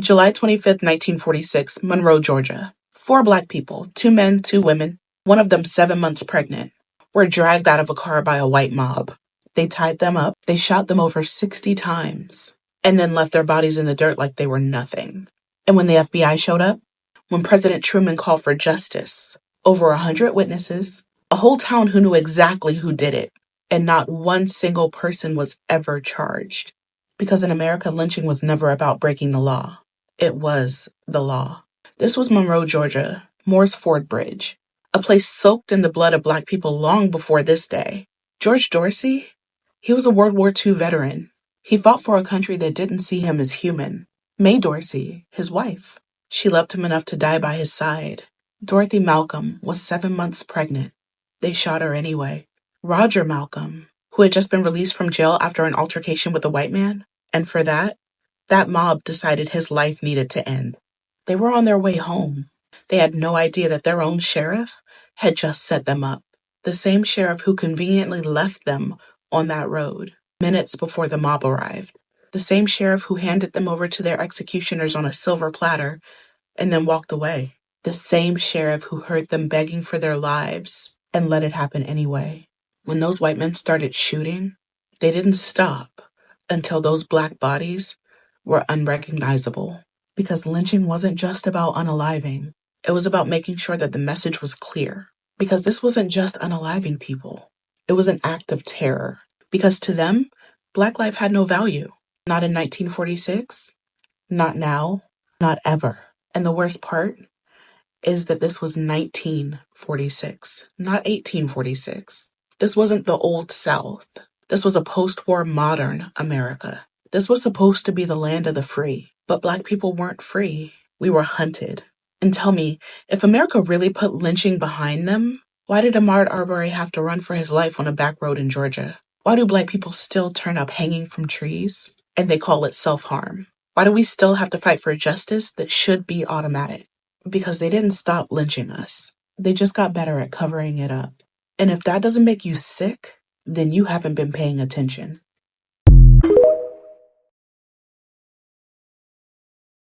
July 25th, 1946, Monroe, Georgia. 4 black people, 2 men, 2 women, one of them 7 months pregnant, were dragged out of a car by a white mob. They tied them up, they shot them over 60 times, and then left their bodies in the dirt like they were nothing. And when the FBI showed up, when President Truman called for justice, over 100 witnesses, a whole town who knew exactly who did it, and not one single person was ever charged. Because in America, lynching was never about breaking the law. It was the law. This was Monroe, Georgia, Moore's Ford Bridge, a place soaked in the blood of black people long before this day. George Dorsey, he was a World War II veteran. He fought for a country that didn't see him as human. Mae Dorsey, his wife, she loved him enough to die by his side. Dorothy Malcolm was 7 months pregnant. They shot her anyway. Roger Malcolm, who had just been released from jail after an altercation with a white man, and for that mob decided his life needed to end. They were on their way home. They had no idea that their own sheriff had just set them up. The same sheriff who conveniently left them on that road minutes before the mob arrived. The same sheriff who handed them over to their executioners on a silver platter and then walked away. The same sheriff who heard them begging for their lives and let it happen anyway. When those white men started shooting, they didn't stop until those black bodies were unrecognizable. Because lynching wasn't just about unaliving. It was about making sure that the message was clear. Because this wasn't just unaliving people. It was an act of terror. Because to them, black life had no value. Not in 1946, not now, not ever. And the worst part is that this was 1946, not 1846. This wasn't the old South. This was a post-war modern America. This was supposed to be the land of the free, but black people weren't free. We were hunted. And tell me, if America really put lynching behind them, why did Ahmaud Arbery have to run for his life on a back road in Georgia? Why do black people still turn up hanging from trees and they call it self-harm? Why do we still have to fight for justice that should be automatic? Because they didn't stop lynching us. They just got better at covering it up. And if that doesn't make you sick, then you haven't been paying attention.